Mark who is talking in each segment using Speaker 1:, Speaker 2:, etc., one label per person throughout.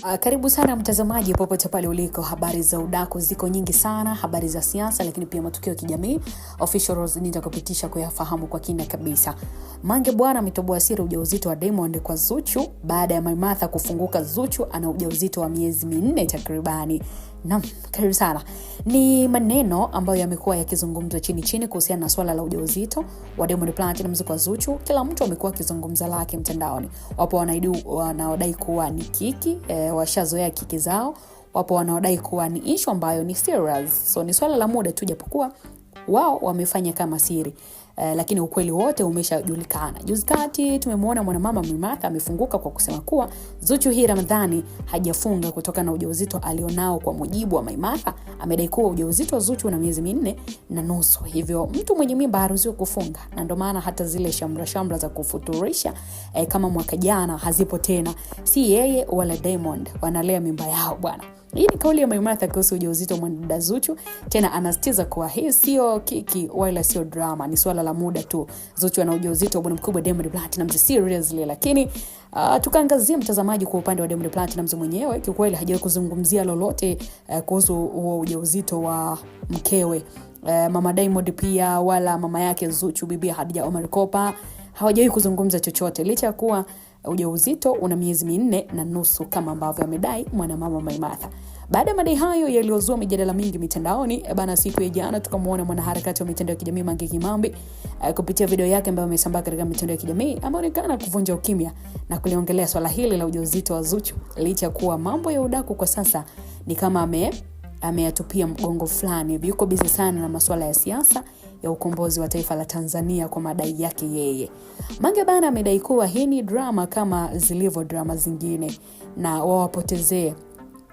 Speaker 1: Karibu sana mtazamaji popote pale uliko. Habari za udaku ziko nyingi sana, habari za siasa lakini pia matukio ya kijamii. Official Rose nitakupitisha kuyafahamu kwa kina kabisa. Mange bwana ametoboa siri ujauzito wa Diamond kwa Zuchu baada ya Maimartha kufunguka. Zuchu ana ujauzito wa miezi 4 takribani. Naam, karibu sana. Ni maneno ambayo yamekuwa yakizungumzwa chini kuhusiana na swala la ujauzito wa Diamond Platnumz kwa Zuchu. Kila mtu amekuwa akizungumza lake mtandaoni. Wapo wanaodai kuwa ni kiki, washazoea kiki zao. Wapo wanaodai kuwa ni issue ambayo ni serious. So ni swala la muda tu, japokuwa wao wamefanya kama siri. Lakini ukweli wote umeshajulikana. Juzi kati tumemwona mwanamama Maimartha amefunguka kwa kusema kuwa Zuchu hii Ramadhani hajafunga kutokana na ujauzito alionao. Kwa mujibu wa Maimartha, amedai kuwa ujauzito wa Zuchu una miezi 4.5. Hivyo mtu mwenye mimba haruhusiwi kufunga, na ndio maana hata zile shamra za kufuturisha kama mwaka jana hazipo tena. Si yeye wala Diamond wanalea mimba yao bwana. Hii ni kauli ya Maimartha kuhusu ujauzito wa mwanadada Zuchu. Tena anasitiza kuwa hii sio kiki wala sio drama, ni swala la muda tu. Zuchu ana ujauzito wa bwana mkubwa Diamond Platnumz seriously. Lakini tukaangazia mtazamaji kwa upande wa Diamond Platnumz mwenyewe. Kiukweli hajawahi kuzungumzia lolote kuhusu huo ujauzito wa mkewe Mama Diamond, pia wala mama yake Zuchu bibi Khadija Omar Kopa. Hawajawahi kuzungumza chochote licha ya kuwa ujauzito una miezi 4.5 kama ambavyo amedai mwanamama Maimartha. Baada ya madai hayo yaliozua mijadala mingi mitandaoni, bana, siku ya jana tukamuona mwanaharakati wa mitandao ya kijamii Mange Kimambi kupitia video yake ambayo amesambaa katika mitandao ya kijamii, ameonekana kuvunja ukimya na kuliongelea swala hili la ujauzito wa Zuchu, licha kuwa mambo ya udaku kwa sasa ni kama ameyatupia mgongo fulani. Yuko busy sana na masuala ya siasa ya ukombozi wa taifa la Tanzania kwa madai yake yeye. Mange bana amedai kuwa hii ni drama kama zilivyo drama zingine na wawapotezee,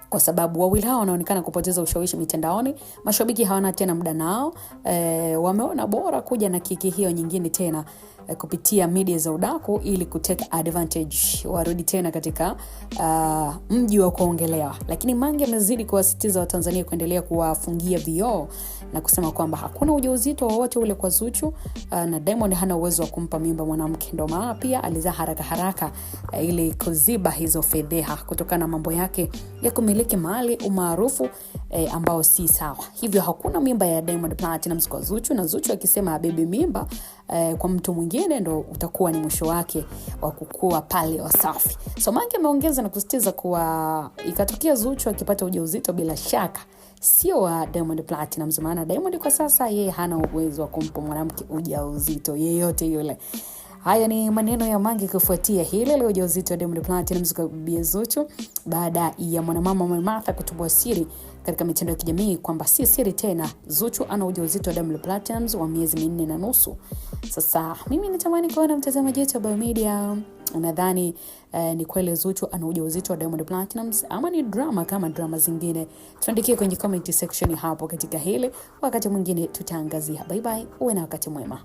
Speaker 1: kwa sababu wawili hao wanaonekana kupoteza ushawishi mitandaoni. Mashabiki hawana tena muda nao. Wameona bora kuja na kiki hiyo nyingine tena kupitia media za udaku ili kutake advantage, warudi tena katika mji wa kuongelewa. Lakini Mange amezidi kuwasitiza wa Tanzania kuendelea kuwafungia vioo na kusema kwamba hakuna ujauzito wowote ule kwa Zuchu, na Diamond hana uwezo wa kumpa mimba mwanamke. Ndio maana pia alizaa haraka ili kuziba hizo fedheha kutokana na mambo yake ya kumiliki mali, umaarufu ambao si sawa. Hivyo hakuna mimba ya Diamond Platnumz kwa Zuchu, na Zuchu akisema abebe mimba kwa mtu mwingine ndo utakuwa ni mwisho wake wa kukua pale Wasafi. So Mange ameongeza na kusitiza kuwa ikatokea Zuchu akipata ujauzito, bila shaka sio wa Diamond Platnumz, maana Diamond kwa sasa yeye hana uwezo wa kumpa mwanamke ujauzito yeyote yule. Haya ni maneno ya Mange kufuatia hile leo ujauzito wa Diamond Platnumz kwa bibi Zuchu, baada ya mwanamama Maimartha kutoboa siri katika mitandao ya kijamii kwamba si siri tena, Zuchu ana ujauzito wa Diamond Platnumz wa miezi 4.5. Sasa mimi natamani kuona mtazamaji wetu wa Biomedia, unadhani ni kweli Zuchu ana ujauzito wa Diamond Platnumz ama ni drama kama drama zingine? Tuandikie kwenye comment section hapo katika hili. Wakati mwingine tutaangazia. Bye bye, uwe na wakati mwema.